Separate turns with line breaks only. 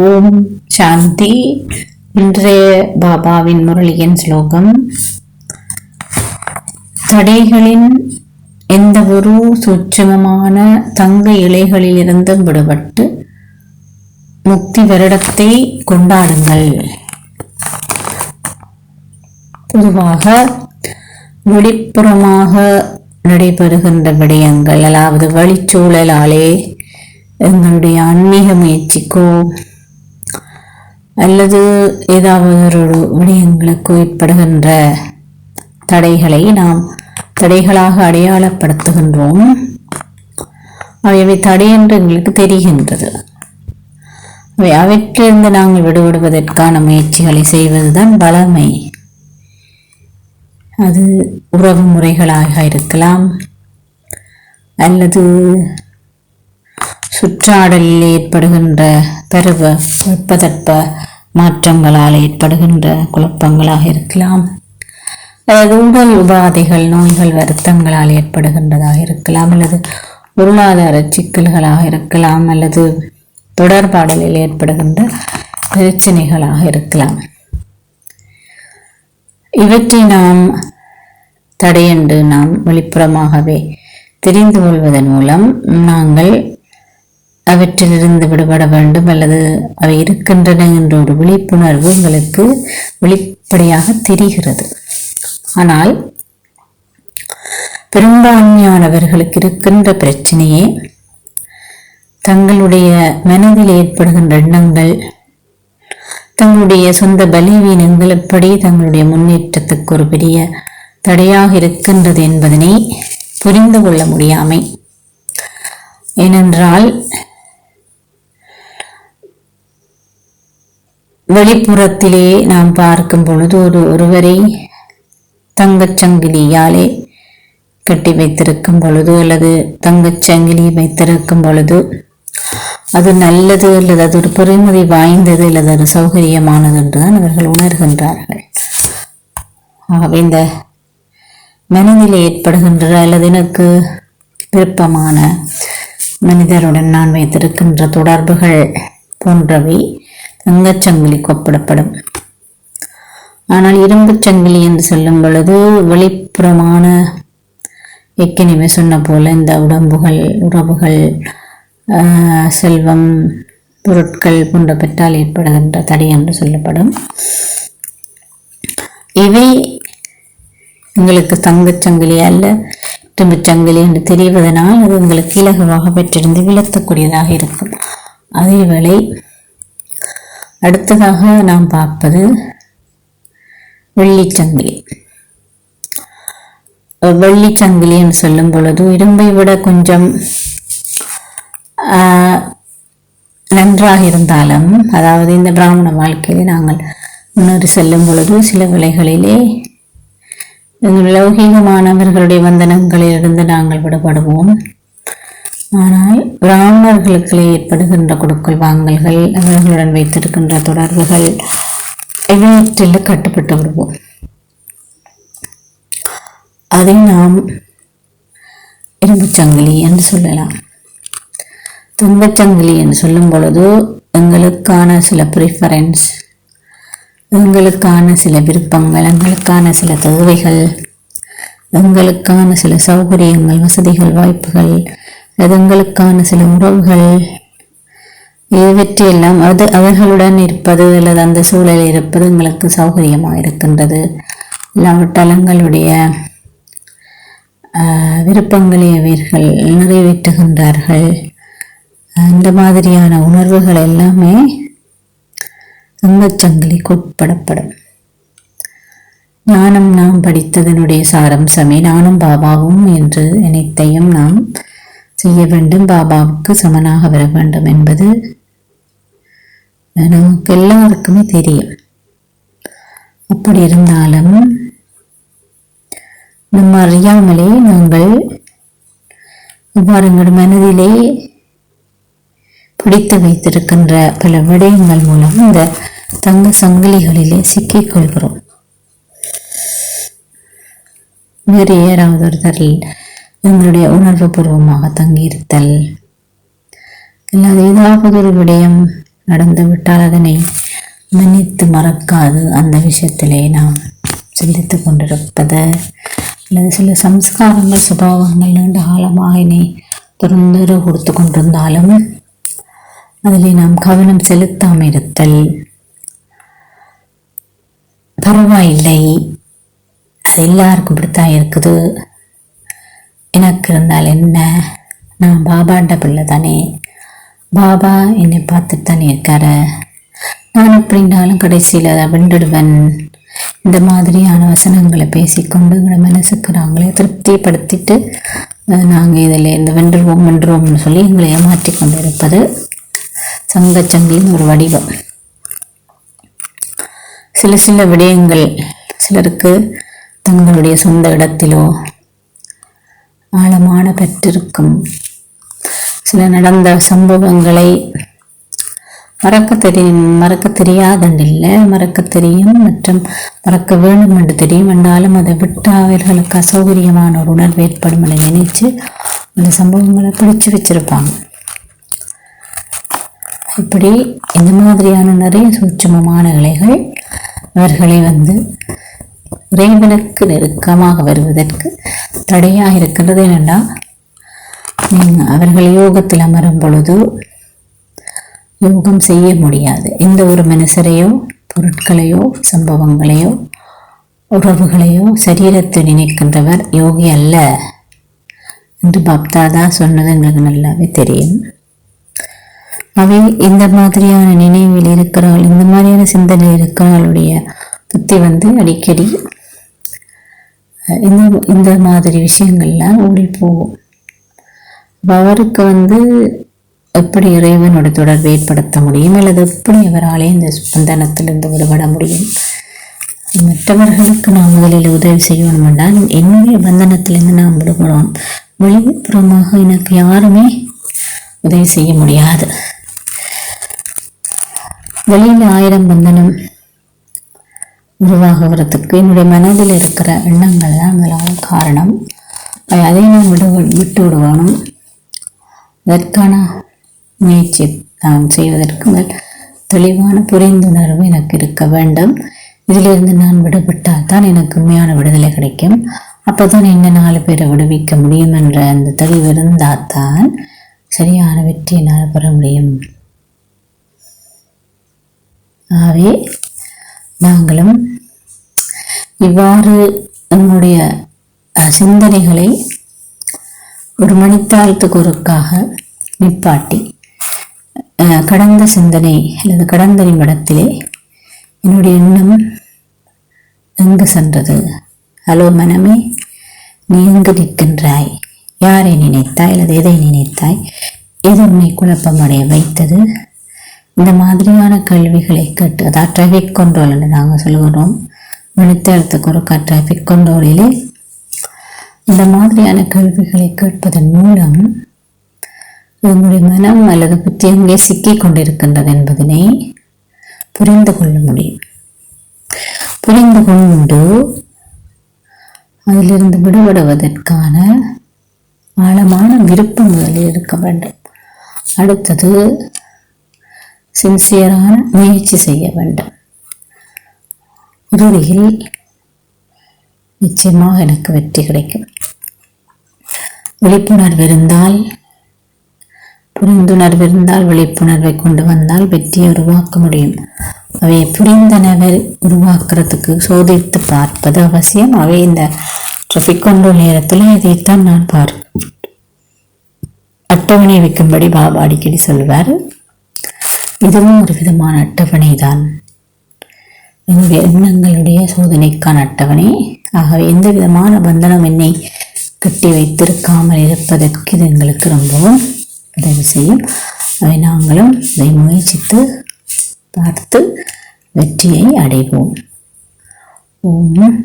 ஓம் சாந்தி. இன்றைய பாபாவின் முரளியின் ஸ்லோகம்: தடைகளின் எந்த ஒரு சூட்சுமமான தங்க இலைகளிலிருந்தும் விடுபட்டு முக்தி வருடத்தை கொண்டாடுங்கள். பொதுவாக வெளிப்புறமாக நடைபெறுகின்ற விடயங்கள், அதாவது வழிச்சூழலாலே எங்களுடைய ஆன்மீக முயற்சிக்கோ அல்லது ஏதாவது ஒரு விடயங்களுக்கு ஏற்படுகின்ற தடைகளை நாம் தடைகளாக அடையாளப்படுத்துகின்றோம். அவை தடை என்று எங்களுக்கு தெரிகின்றது. அவற்றிலிருந்து நாங்கள் விடுபடுவதற்கான முயற்சிகளை செய்வதுதான் பலமை. அது உறவு முறைகளாக இருக்கலாம், அல்லது சுற்றாடலில் ஏற்படுகின்ற வெப்பதட்ப மாற்றங்களால் ஏற்படுகின்ற குழப்பங்களாக இருக்கலாம், அல்லது உடல் உபாதைகள், நோய்கள், வருத்தங்களால் ஏற்படுகின்றதாக இருக்கலாம், அல்லது பொருளாதார சிக்கல்களாக இருக்கலாம், அல்லது தொடர்பாடலில் ஏற்படுகின்ற பிரச்சனைகளாக இருக்கலாம். இவற்றை நாம் தடையென்று நாம் வெளிப்புறமாகவே தெரிந்து கொள்வதன் மூலம் நாங்கள் அவற்றிலிருந்து விடுபட வேண்டும், அல்லது அவை இருக்கின்றன என்ற ஒரு விழிப்புணர்வு எங்களுக்கு வெளிப்படையாக தெரிகிறது. ஆனால் பெரும்பான்மையானவர்களுக்கு இருக்கின்ற பிரச்சனையே தங்களுடைய மனதில் ஏற்படுகின்ற எண்ணங்கள், தங்களுடைய சொந்த பலவீனங்கள் எப்படி தங்களுடைய முன்னேற்றத்துக்கு ஒரு பெரிய தடையாக இருக்கின்றது என்பதனை புரிந்து கொள்ள முடியாமை. ஏனென்றால் வெளிப்புறத்திலே நாம் பார்க்கும் பொழுது ஒருவரை தங்கச்சங்கிலியாலே கட்டி வைத்திருக்கும் பொழுது, அல்லது தங்கச்சங்கிலி வைத்திருக்கும் பொழுது அது நல்லது, அல்லது அது ஒரு பெருமதி வாய்ந்தது, அல்லது அது சௌகரியமானது என்றுதான் அவர்கள் உணர்கின்றார்கள். ஆகவே இந்த மனதில் ஏற்படுகின்ற அல்லது எனக்கு விருப்பமான மனிதருடன் நான் வைத்திருக்கின்ற தொடர்புகள் போன்றவை தங்கச்சங்கிலிக்கு ஒப்பிடப்படும். ஆனால் இரும்பு சங்கிலி என்று சொல்லும் பொழுது வெளிப்புறமான, ஏற்கனவே சொன்ன போல இந்த உடம்புகள், உறவுகள், செல்வம், பொருட்கள் போன்றவற்றால் ஏற்படுகின்ற தடை என்று சொல்லப்படும். இவை உங்களுக்கு தங்கச்சங்கிலி அல்ல இரும்புச்சங்கிலி என்று தெரிவதனால் அது உங்களுக்கு இலகுவாக பெற்றிருந்து விளக்கக்கூடியதாக இருக்கும். அதேவேளை அடுத்ததாக நாம் பார்ப்பது வெள்ளிச்சங்கிலி. வெள்ளிச்சங்கிலி என்று சொல்லும் பொழுது இரும்பை விட கொஞ்சம் நன்றாக இருந்தாலும், அதாவது இந்த பிராமண வாழ்க்கையிலே நாங்கள் முன்னேறி செல்லும் பொழுது சில வேளைகளிலே லௌகீகமானவர்களுடைய வந்தனங்களிலிருந்து நாங்கள் விடுபடுவோம். ஆனால் பிராமணர்களுக்கு ஏற்படுகின்ற கொடுக்கல் வாங்கல்கள், அவர்களுடன் வைத்திருக்கின்ற தொடர்புகள், இவற்றில் கட்டுப்பட்டு விடுவோம். அதை நாம் இரும்புச்சங்கிலி என்று சொல்லலாம். துன்பச்சங்கிலி என்று சொல்லும் பொழுது எங்களுக்கான சில ப்ரிஃபரன்ஸ், எங்களுக்கான சில விருப்பங்கள், எங்களுக்கான சில தேவைகள், எங்களுக்கான சில சௌகரியங்கள், வசதிகள், வாய்ப்புகள், எங்களுக்கான சில உறவுகள், இவற்றையெல்லாம் அது அவர்களுடன் இருப்பது அல்லது அந்த சூழலில் இருப்பது எங்களுக்கு சௌகரியமாக இருக்கின்றது. இல்லாவிட்டால் எங்களுடைய விருப்பங்களை அவர்கள் நிறைவேற்றுகின்றார்கள். இந்த மாதிரியான உணர்வுகள் எல்லாமே தங்கச்சங்கிலிக்கு உட்படப்படும். ஞானம் நாம் படித்ததனுடைய சாரம்சமே நானும் பாபாவும் என்று அனைத்தையும் நாம் செய்ய வேண்டும், பாபாவுக்கு சமனாக வர வேண்டும் என்பது நமக்கு எல்லாருக்குமே தெரியும். அப்படி இருந்தாலும் நம்ம அறியாமலே நாங்கள் இவ்வாறு எங்கள் மனதிலே பிடித்து வைத்திருக்கின்ற பல விடயங்கள் மூலம் இந்த தங்க சங்கிலிகளிலே சிக்கிக்கொள்கிறோம். வேறு யாராவது ஒருத்தரில் எங்களுடைய உணர்வு பூர்வமாக தங்கியிருத்தல், இல்லாத ஏதாவது ஒரு விடயம் நடந்துவிட்டால் அதனை மன்னித்து மறக்காது அந்த விஷயத்திலே நாம் சிந்தித்து கொண்டிருப்பது, அல்லது சில சம்ஸ்காரங்கள் சுபாவங்கள் நீண்ட காலமாக இனி தொந்தரவு கொடுத்து கொண்டிருந்தாலும் அதிலே நாம் கவனம் செலுத்தாமல் இருத்தல், பரவாயில்லை அது எல்லாருக்கும் இப்படித்தான் இருக்குது, எனக்கு இருந்தால் என்ன, நான் பாபாண்ட பிள்ளை தானே, பாபா என்னை பார்த்துட்டு தானே இருக்காரு, நான் எப்படின்னாலும் கடைசியில் அதை வென்றுடுவன், இந்த மாதிரியான வசனங்களை பேசிக்கொண்டு எங்களை மனசுக்கு நாங்களே திருப்திப்படுத்திட்டு நாங்கள் இதில் இந்த வென்றுவோம்னு சொல்லி எங்களை ஏமாற்றி கொண்டு இருப்பது சங்கச்சங்கின் ஒரு வடிவம். சில விடயங்கள் சிலருக்கு தங்களுடைய சொந்த இடத்திலோ ஆழமான பெற்றிருக்கும். சில நடந்த சம்பவங்களை மறக்க தெரியாதண்டில்லை, மறக்க தெரியும் மற்றும் மறக்க வேண்டும் என்று தெரியும் என்றாலும் அதை விட்டு அவர்களுக்கு அசௌகரியமான ஒரு உணர்வு ஏற்படும் என நினைச்சு அந்த சம்பவங்களை பிடிச்சு வச்சிருப்பாங்க. இப்படி இந்த மாதிரியான நிறைய சூட்சமமான இலைகள் அவர்களை இறைவனுக்கு நெருக்கமாக வருவதற்கு தடையாக இருக்கின்றது. என்னென்னா, அவர்கள் யோகத்தில் அமரும் பொழுது யோகம் செய்ய முடியாது. எந்த ஒரு மனுஷரையோ பொருட்களையோ சம்பவங்களையோ உறவுகளையோ சரீரத்தை நினைக்கின்றவர் யோகி அல்ல என்று பக்தாதா சொன்னது எங்களுக்கு நல்லாவே தெரியும். அவை இந்த மாதிரியான நினைவில் இருக்கிறாள், இந்த மாதிரியான சிந்தனை இருக்கிறாளுடைய புத்தி அடிக்கடி இந்த மாதிரி விஷயங்கள்லாம் ஓடி போகும். அவருக்கு எப்படி இறைவனோட தொடர்பு ஏற்படுத்த முடியும், அல்லது எப்படி அவராலே இந்த பந்தனத்திலிருந்து விடுபட முடியும். மற்றவர்களுக்கு நாம் முதலில் உதவி செய்யணும் என்றால் என்னுடைய பந்தனத்திலிருந்து நாம் விடுபடுவோம். வெளிப்புறமாக எனக்கு யாருமே உதவி செய்ய முடியாது. வெளியில் 1000 பந்தனம் உருவாகுவதற்கு என்னுடைய மனதில் இருக்கிற எண்ணங்கள் தான் முதலான காரணம். அதை நான் விட்டு விடுவானும். அதற்கான முயற்சி நான் செய்வதற்கு தெளிவான புரிந்துணர்வு எனக்கு இருக்க வேண்டும். இதிலிருந்து நான் விடுபட்டால் தான் எனக்கு உண்மையான விடுதலை கிடைக்கும். அப்போதான் என்ன 4 பேரை விடுவிக்க முடியும் என்ற அந்த தெளிவு இருந்தால் தான் சரியான வெற்றியை நான் பெற முடியும். ஆகவே நாங்களும் இவ்வாறு நம்முடைய சிந்தனைகளை ஒரு மணித்தாளத்துக்கு ஒருக்காக நிப்பாட்டி கடந்த சிந்தனை அல்லது கடந்த நிமிடத்திலே என்னுடைய எண்ணம் எங்கு சென்றது, ஹலோ மனமே நீ எங்கு நிற்கின்றாய், யாரை நினைத்தாய் அல்லது எதை நினைத்தாய், எது உன்னை குழப்பமடைய வைத்தது, இந்த மாதிரியான கேள்விகளை கேட்டு, அதாவது டிராஃபிக் கண்ட்ரோல் என்று நாங்கள் சொல்கிறோம். மணித்தாளத்துக்கு ஒருக்கா டிராஃபிக் கண்ட்ரோலிலே இந்த மாதிரியான கேள்விகளை கேட்பதன் மூலம் உங்களுடைய மனம் அல்லது புத்தி எங்கே சிக்கிக் கொண்டிருக்கின்றது என்பதனை புரிந்து கொள்ள முடியும். புரிந்து கொண்டு அதிலிருந்து விடுபடுவதற்கான ஆழமான விருப்பம் முதலில் இருக்க வேண்டும். அடுத்தது சின்சியரான முயற்சி செய்ய வேண்டும். இறுதியில் நிச்சயமாக எனக்கு வெற்றி கிடைக்கும். விழிப்புணர்வு இருந்தால், புரிந்துணர்வு இருந்தால், விழிப்புணர்வை கொண்டு வந்தால் வெற்றியை உருவாக்க முடியும். அவை புரிந்தனவை உருவாக்குறதுக்கு சோதித்து பார்ப்பது அவசியம். அவை இந்த டிராஃபிக் கண்ட்ரோல் நேரத்தில் இதைத்தான் நான் அட்டவணை வைக்கும்படி பாபா அடிக்கடி சொல்வார். இதுவும் ஒரு விதமான அட்டவணை தான், என்னுடைய எண்ணங்களுடைய சோதனைக்கான அட்டவணை. ஆகவே எந்த விதமான பந்தனம் என்னை கட்டி வைத்திருக்காமல் இருப்பதற்கு இது எங்களுக்கு ரொம்பவும் உதவி செய்யும். அவை நாங்களும் இதை முயற்சித்து பார்த்து வெற்றியை அடைவோம். ஓம்